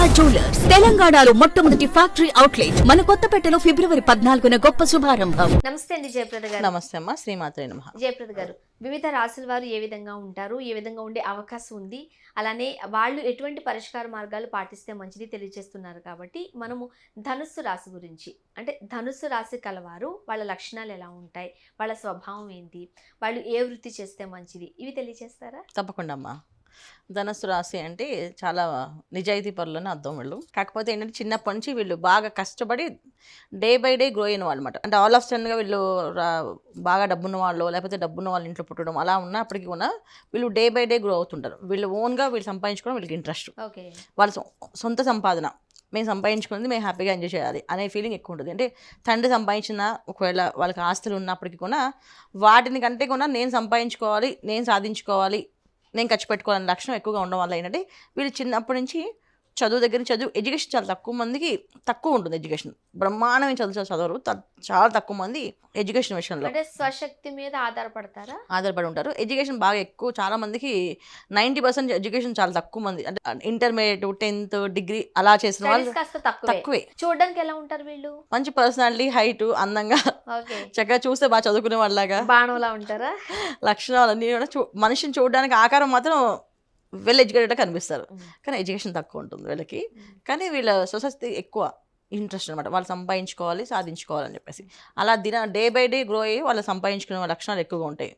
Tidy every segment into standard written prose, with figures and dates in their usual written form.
Durga jewellers తెలంగాణలో మొట్టమొదటి factory outlet మన కొత్తపేటలో ఫిబ్రవరి 14న గొప్ప శుభారంభం. నమస్తే అండి జయప్రద గారు. నమస్తే అమ్మ, శ్రీమాత్రే నమః. జయప్రద గారు, వివిధ రాశుల వారు ఏ విధంగా ఉంటారు, ఏ విధంగా ఉండే అవకాశం ఉంది, అలానే వాళ్ళు ఎటువంటి పరిష్కార మార్గాలు పాటిస్తే మంచిది తెలియజేస్తున్నారు. కాబట్టి మనము ధనుస్సు రాశి గురించి, అంటే ధనుస్సు రాశి కలవారు వాళ్ళ లక్షణాలు ఎలా ఉంటాయి, వాళ్ళ స్వభావం ఏంటి, వాళ్ళు ఏ వృత్తి చేస్తే మంచిది, ఇవి తెలియజేస్తారా? తప్పకుండా అమ్మ. ధనస్సు రాశి అంటే చాలా నిజాయితీ పరులని అర్థం వీళ్ళు. కాకపోతే ఏంటంటే చిన్నప్పటి నుంచి వీళ్ళు బాగా కష్టపడి డే బై డే గ్రో అయిన వాళ్ళు అనమాట. అంటే ఆల్ ఆఫ్ సడన్గా వీళ్ళు బాగా డబ్బున్న వాళ్ళు, లేకపోతే డబ్బున్న వాళ్ళ ఇంట్లో పుట్టడం అలా ఉన్నప్పటికీ కూడా వీళ్ళు డే బై డే గ్రో అవుతుంటారు. వీళ్ళు ఓన్గా వీళ్ళు సంపాదించుకోవడం వీళ్ళకి ఇంట్రెస్ట్. ఓకే, వాళ్ళ సొంత సంపాదన మేము సంపాదించుకున్నది మేము హ్యాపీగా ఎంజాయ్ చేయాలి అనే ఫీలింగ్ ఎక్కువ ఉంటుంది. అంటే తండ్రి సంపాదించిన ఒకవేళ వాళ్ళకి ఆస్తులు ఉన్నప్పటికీ కూడా వాటిని కంటే కూడా నేను సంపాదించుకోవాలి, నేను సాధించుకోవాలి, నేను ఖర్చు పెట్టుకోవాలని లక్షణం ఎక్కువగా ఉండడం వల్ల ఏంటంటే వీళ్ళు చిన్నప్పటి నుంచి చదువు దగ్గర ఎడ్యుకేషన్ చాలా తక్కువ మందికి తక్కువ ఉంటుంది. ఎడ్యుకేషన్ బ్రహ్మాండమైన చదవరు, చాలా తక్కువ మంది ఎడ్యుకేషన్ విషయంలో అంటే స్వశక్తి మీద ఆధారపడతారా? ఆధారపడి ఉంటారు. ఎడ్యుకేషన్ బాగా ఎక్కువ, చాలా మందికి 90% ఎడ్యుకేషన్ చాలా తక్కువ మంది, అంటే ఇంటర్మీడియట్ 10th డిగ్రీ అలా చేసిన వాళ్ళు తక్కువే. చూడడానికి ఎలా ఉంటారు వీళ్ళు? మంచి పర్సనాలిటీ, హైట్, అందంగా, చక్కగా చూస్తే బాగా చదువుకునే వాళ్ళలాగా బాణంలా ఉంటారా? లక్షణాలు అన్నీ కూడా మనిషిని చూడడానికి ఆకారం మాత్రం వెల్ ఎడ్యుకేటెడ్గా కనిపిస్తారు, కానీ ఎడ్యుకేషన్ తక్కువ ఉంటుంది వీళ్ళకి. కానీ వీళ్ళ సొసైటీ ఎక్కువ ఇంట్రెస్ట్ అనమాట, వాళ్ళు సంపాదించుకోవాలి, సాధించుకోవాలని చెప్పేసి అలా డే బై డే గ్రో అయ్యి వాళ్ళు సంపాదించుకునే లక్షణాలు ఎక్కువగా ఉంటాయి.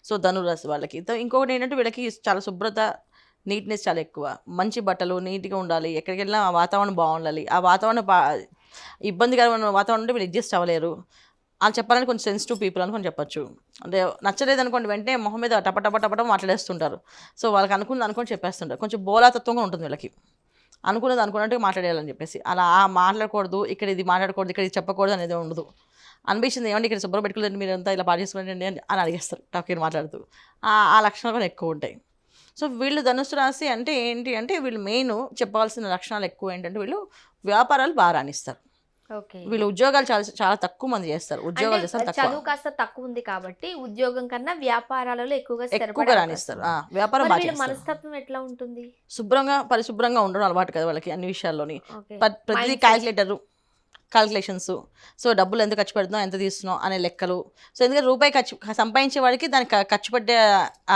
సో ధనురాశి వాళ్ళకి ఇంకొకటి ఏంటంటే వీళ్ళకి చాలా శుభ్రత, నీట్నెస్ చాలా ఎక్కువ. మంచి బట్టలు నీట్గా ఉండాలి, ఎక్కడికి వెళ్ళినా ఆ వాతావరణం బాగుండాలి. ఆ వాతావరణం ఇబ్బందికరమైన వాతావరణం ఉంటే వీళ్ళు అడ్జస్ట్ అవ్వలేరు. అని చెప్పాలని కొంచెం సెన్సిటివ్ పీపుల్ అని కొంచెం చెప్పచ్చు. అంటే నచ్చలేదు అనుకోండి వెంటనే మొహం మీద టపటపటపట మాట్లాడేస్తుంటారు. సో వాళ్ళకి అనుకుని చెప్పేస్తుంటారు. కొంచెం బోలాతత్వంగా ఉంటుంది వీళ్ళకి, అనుకున్నట్టుగా మాట్లాడేయాలని చెప్పేసి. అలా మాట్లాడకూడదు, ఇక్కడ ఇది మాట్లాడకూడదు, ఇక్కడ ఇది చెప్పకూడదు అనేది ఉండదు. అనిపించింది ఏమంటే ఇక్కడ శుభ్రం పెట్టుకోలేండి, మీరు అంతా ఇలా పాటు చేసుకోండి అని అడిగేస్తారు టక్కని మాట్లాడుతూ. ఆ లక్షణాలు కూడా ఎక్కువ ఉంటాయి. సో వీళ్ళు ధనుసు రాశి అంటే ఏంటి అంటే వీళ్ళు మెయిన్ చెప్పాల్సిన లక్షణాలు ఎక్కువ ఏంటంటే వీళ్ళు వ్యాపారాలు బాగా రాణిస్తారు. వీళ్ళు ఉద్యోగాలు చాలా తక్కువ మంది చేస్తారు. ఉద్యోగాలు చేస్తారు, చదువు కాస్త తక్కువ ఉంది కాబట్టి ఉద్యోగం కన్నా వ్యాపారాలలో ఎక్కువగా రాణిస్తారు. వ్యాపారం బాగా. మనస్తత్వం ఎట్లా ఉంటుంది? పరిశుభ్రంగా ఉండడం అలవాటు కదా వాళ్ళకి అన్ని విషయాల్లోని. ప్రతి క్యాల్కులేషన్స్, సో డబ్బులు ఎంత ఖర్చు పెడుతున్నాం, ఎంత తీస్తున్నాం అనే లెక్కలు. సో ఎందుకంటే రూపాయి సంపాదించే వాడికి దానికి ఖర్చు పెట్టే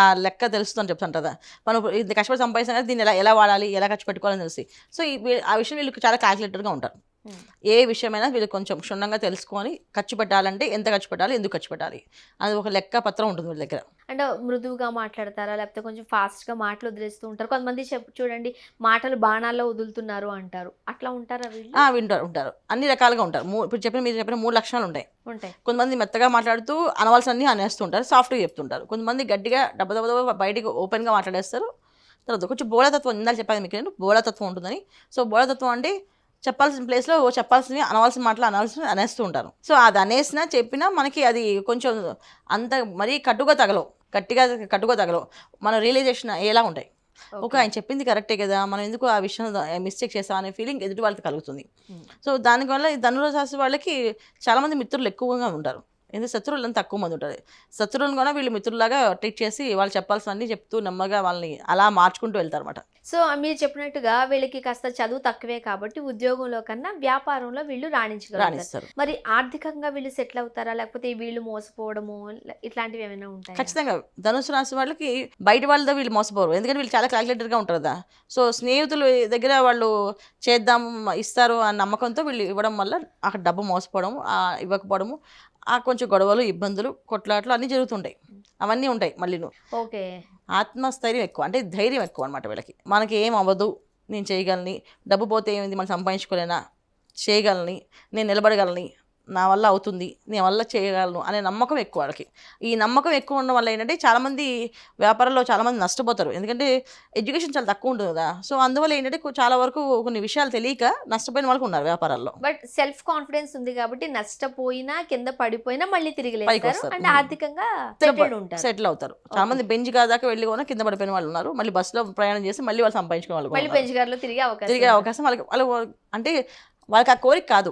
ఆ లెక్క తెలుస్తుందని చెప్తుంటుందా. మనం ఇది కష్టపడి సంపాదిస్తాం కదా, దీన్ని ఎలా వాడాలి, ఎలా ఖర్చు పెట్టుకోవాలని తెలిసి. సో ఆ విషయం వీళ్ళకి చాలా క్యాల్కులేటర్గా ఉంటారు. ఏ విషయమైనా వీళ్ళు కొంచెం క్షుణ్ణంగా తెలుసుకొని ఖర్చు పెట్టాలంటే ఎంత ఖర్చు పెట్టాలి, ఎందుకు ఖర్చు పెట్టాలి అది ఒక లెక్క పత్రం ఉంటుంది వీళ్ళ దగ్గర. అంటే మృదువుగా మాట్లాడతారా, లేకపోతే కొంచెం ఫాస్ట్గా మాటలు వదిలేస్తూ ఉంటారు? కొంతమంది చూడండి మాటలు బాణాల్లో వదులుతున్నారు అంటారు, అట్లా ఉంటారా వీళ్ళు? ఉంటారు మీరు చెప్పిన 3 లక్షణాలు ఉంటాయి. కొంతమంది మెత్తగా మాట్లాడుతూ అనవలసన్నీ అనేస్తుంటారు, సాఫ్ట్గా చెప్తుంటారు. కొంతమంది గట్టిగా దెబ్బ బయటికి ఓపెన్గా మాట్లాడేస్తారు. తర్వాత కొంచెం బోళతత్వం, ఇందాక చెప్పాను మీకు నేను బోళతత్వం ఉంటుందని. సో బోళతత్వం అంటే చెప్పాల్సిన ప్లేస్లో చెప్పాల్సినవి అనవలసిన మాటలు అనేస్తూ ఉంటారు. సో అది అనేసినా చెప్పినా మనకి అది కొంచెం అంత మరీ కట్టుగా తగలవు. మన రియలైజేషన్ ఎలా ఉంటాయి, ఓకే ఆయన చెప్పింది కరెక్టే కదా, మనం ఎందుకు ఆ విషయం మిస్టేక్ చేస్తాం అనే ఫీలింగ్ ఎదుటి వాళ్ళకి కలుగుతుంది. సో దానివల్ల ఈ ధనురాశి వాళ్ళకి చాలామంది మిత్రులు ఎక్కువగా ఉంటారు. ఎందుకంటే శత్రువులు అంతా తక్కువ మంది ఉంటుంది. శత్రువులను కూడా వీళ్ళు మిత్రులాగా ట్రీట్ చేసి వాళ్ళు చెప్పాల్సినవన్నీ చెప్తూ నెమ్మగా వాళ్ళని అలా మార్చుకుంటూ వెళ్తారు అనమాట. సో మీరు చెప్పినట్టుగా వీళ్ళకి కాస్త చదువు తక్కువే కాబట్టి ఉద్యోగంలో కన్నా వ్యాపారంలో వీళ్ళు రాణిస్తారు. మరి ఆర్థికంగా వీళ్ళు సెటిల్ అవుతారా, లేకపోతే వీళ్ళు మోసపోవడము ఇట్లాంటివి ఏమైనా ఉంటాయి? ఖచ్చితంగా ధనుసు రాశి వాళ్ళకి బయట వాళ్ళతో వీళ్ళు మోసపోరు, ఎందుకంటే వీళ్ళు చాలా క్యాల్కులేటర్గా ఉంటారు కదా. సో స్నేహితులు దగ్గర వాళ్ళు చేద్దాం ఇస్తారు అన్న నమ్మకంతో వీళ్ళు ఇవ్వడం వల్ల అక్కడ డబ్బు మోసపోవడం, ఇవ్వకపోవడము, కొంచెం గొడవలు, ఇబ్బందులు, కొట్లాట్లు అన్నీ జరుగుతుంటాయి. అవన్నీ ఉంటాయి. మళ్ళీ ఓకే, ఆత్మస్థైర్యం ఎక్కువ, అంటే ధైర్యం ఎక్కువ అనమాట వీళ్ళకి. మనకి ఏం అవ్వదు, నేను చేయగలని, డబ్బు పోతే ఏమైంది, మనం సంపాదించుకోలేనా, చేయగలని, నేను నిలబడగలని, నా వల్ల అవుతుంది, నేను వల్ల చేయగలను అనే నమ్మకం ఎక్కువ వాళ్ళకి. ఈ నమ్మకం ఎక్కువ ఉండడం వల్ల ఏంటంటే చాలామంది వ్యాపారంలో చాలామంది నష్టపోతారు, ఎందుకంటే ఎడ్యుకేషన్ చాలా తక్కువ ఉంటుంది కదా. సో అందువల్ల ఏంటంటే చాలా వరకు కొన్ని విషయాలు తెలియక నష్టపోయిన వాళ్ళకి ఉన్నారు వ్యాపారాల్లో. బట్ సెల్ఫ్ కాన్ఫిడెన్స్ ఉంది కాబట్టి నష్టపోయినా కింద పడిపోయినా మళ్ళీ తిరిగి ఆర్థికంగా సెటిల్ అవుతారు. చాలా మంది బెంచ్ దాకా వెళ్ళి కూడా కింద పడిపోయిన వాళ్ళు ఉన్నారు. మళ్ళీ బస్సులో ప్రయాణం చేసి మళ్ళీ వాళ్ళు సంపాదించుకునే వాళ్ళు తిరిగే అవకాశం వాళ్ళకి అంటే వాళ్ళకి ఆ కోరిక కాదు,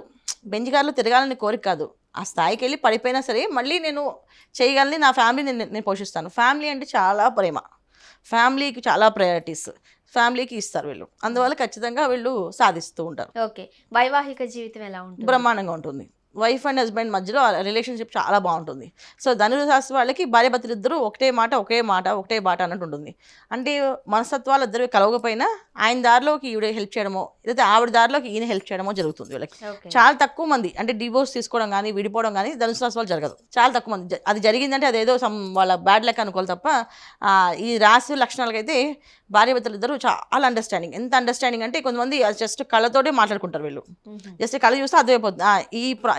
బెంచ్ కార్లో తిరగాలని కోరిక కాదు. ఆ స్థాయికి వెళ్ళి పడిపోయినా సరే మళ్ళీ నేను చేయగలని, నా ఫ్యామిలీని నేను పోషిస్తాను. ఫ్యామిలీ అంటే చాలా ప్రేమ, ఫ్యామిలీకి చాలా ప్రయారిటీస్. ఫ్యామిలీకి ఇస్తారు వీళ్ళు. అందువల్ల ఖచ్చితంగా వీళ్ళు సాధిస్తూ ఉంటారు. ఓకే. వైవాహిక జీవితం ఎలా ఉంటుంది? బ్రహ్మాండంగా ఉంటుంది. వైఫ్ అండ్ హస్బెండ్ మధ్యలో రిలేషన్షిప్ చాలా బాగుంటుంది. సో ధనురాశి వాళ్ళకి భార్యాభర్తలు ఇద్దరు ఒకటే మాట ఒకటే బాట అన్నట్టు ఉంటుంది. అంటే మనస్తత్వాలు ఇద్దరు కలవకపోయినా ఆయన దారిలోకి ఈవిడ హెల్ప్ చేయడమో లేదా ఆవిడ దారిలోకి ఈయన హెల్ప్ చేయడమో జరుగుతుంది వీళ్ళకి. ఓకే. చాలా తక్కువ మంది అంటే డివోర్స్ తీసుకోవడం కానీ విడిపోవడం కానీ ధనుసు రాశి వాళ్ళు జరగదు. చాలా తక్కువ మంది. అది జరిగిందంటే అదేదో వాళ్ళ బ్యాడ్ లక్ అనుకోవాలి తప్ప ఈ రాశి లక్షణాలకైతే భార్యాభర్తలు ఇద్దరు చాలా అండర్స్టాండింగ్. ఎంత అండర్స్టాండింగ్ అంటే కొంతమంది జస్ట్ కళ్ళతోటే మాట్లాడుకుంటారు వీళ్ళు. జస్ట్ కళ చూస్తే అర్థమైపోతుంది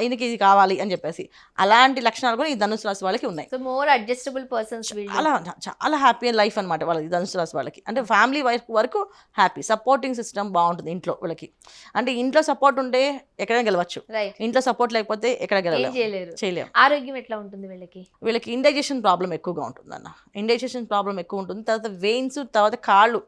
ఈయనకి ఇది కావాలి అని చెప్పేసి. అలాంటి లక్షణాలు కూడా ఈ ధనుసు రాశి వాళ్ళకి ఉన్నాయి. సో మోర్ అడ్జస్టబుల్ పర్సన్స్ వీళ్ళు. చాలా చాలా హ్యాపీ లైఫ్ అనమాట వాళ్ళకి ధనుసు రాశి వాళ్ళకి. అంటే ఫ్యామిలీ వరకు హ్యాపీ, సపోర్టింగ్ సిస్టమ్ బాగుంటుంది ఇంట్లో వీళ్ళకి. అంటే ఇంట్లో సపోర్ట్ ఉంటే ఎక్కడైనా గెలవచ్చు, రైట్. ఇంట్లో సపోర్ట్ లేకపోతే ఎక్కడ ఏం గెలవలేము, చేయలేరు. చేయలేము. ఆరోగ్యం ఎట్లా ఉంటుంది వీళ్ళకి? వీళ్ళకి ఇండైజెషన్ ప్రాబ్లం ఎక్కువగా ఉంటుంది అన్న. ఇండైజెషన్ ప్రాబ్లం ఎక్కువ ఉంటుంది. తర్వాత వెయిన్స్, తర్వాత కాళ్ళు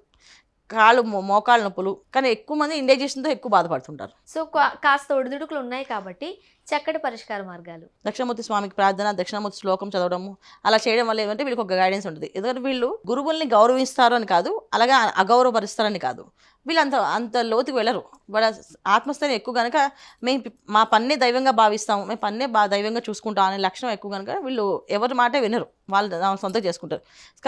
మోకాళ్ళ నొప్పులు. కానీ ఎక్కువ మంది ఇండైజెషన్తో ఎక్కువ బాధపడుతుంటారు. సో కాస్త ఒడిదుడుకులు ఉన్నాయి కాబట్టి చక్కటి పరిష్కార మార్గాలు. దక్షిణామూర్తి స్వామికి ప్రార్థన, దక్షిణామూర్తి శ్లోకం చదవడము అలా చేయడం వల్ల ఏమంటే వీళ్ళకి ఒక గైడెన్స్ ఉంటుంది. ఎందుకంటే వీళ్ళు గురువుల్ని గౌరవిస్తారు అని కాదు, అలాగే అగౌరవపరుస్తారని కాదు. వీళ్ళు అంత లోతుకు వెళ్ళరు. వాళ్ళ ఆత్మస్థైర్యం ఎక్కువ కనుక మేము మా పన్నే దైవంగా భావిస్తాము, మేము పన్నే దైవంగా చూసుకుంటాం అనే లక్షణం ఎక్కువ కనుక వీళ్ళు ఎవరి మాట వినరు, వాళ్ళు సొంతంగా చేసుకుంటారు.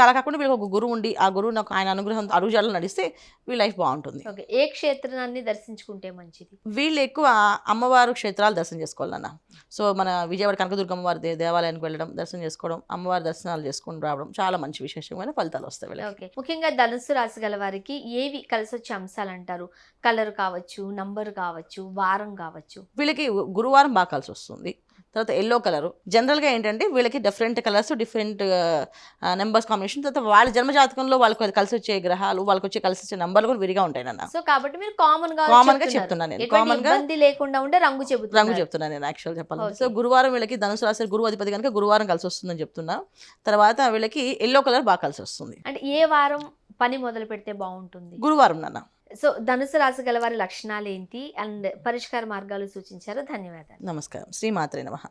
అలా కాకుండా వీళ్ళకి ఒక గురువు ఉండి ఆ గురువు నాకు ఆయన అనుగ్రహం అడుగుజాడలు నడిస్తే వీళ్ళ లైఫ్ బాగుంటుంది. ఓకే. ఏ క్షేత్రాన్ని దర్శించుకుంటే మంచిది? వీళ్ళు ఎక్కువ అమ్మవారు క్షేత్రాలు దర్శనం చేసుకోవాలన్న. సో మన విజయవాడ కనకదుర్గమ్మ వారి దేవాలయానికి వెళ్ళడం, దర్శనం చేసుకోవడం, అమ్మవారి దర్శనాలు చేసుకుని రావడం చాలా మంచి విశేషమైన ఫలితాలు వస్తాయి వీళ్ళకి. ఓకే. ముఖ్యంగా ధనుస్సు రాశి గల వారికి ఏవి కలిసి వచ్చే అంశాలు అంటారు? కలర్ కావచ్చు, నంబర్ కావచ్చు, వారం కావచ్చు. వీళ్ళకి గురువారం బాగా కలిసి వస్తుంది. తర్వాత ఎల్లో కలరు. జనరల్గా ఏంటంటే వీళ్ళకి different colours, different numbers combination. తర్వాత వాళ్ళ జన్మజాతకంలో వాళ్ళకి కలిసి వచ్చే గ్రహాలు, వాళ్ళకి వచ్చే కలిసి వచ్చే నెంబర్లు కూడా విరిగా ఉంటాయి నాన్న. సో కాబట్టి మీరు కామన్ గా చెప్తున్నాను నేను. కామన్ గా ఇబ్బంది లేకుండా ఉండే రంగు చెప్తున్నాను నేను యాక్చువల్ చెప్పాలంటే. సో గురువారం వీళ్ళకి ధనుసు రాశి గురువు అధిపతి కనుక గురువారం కలిసి వస్తుందని చెప్తున్నా. తర్వాత వీళ్ళకి ఎల్లో కలర్ బాగా కలిసి వస్తుంది. అంటే ఏ వారం పని మొదలు పెడితే బాగుంటుంది? గురువారం నాన్న. సో ధనుసు రాశి గల వారి లక్షణాలు ఏంటి అండ్ పరిష్కార మార్గాలు సూచించారు. ధన్యవాదాలు. నమస్కారం. శ్రీమాత్రే నమః.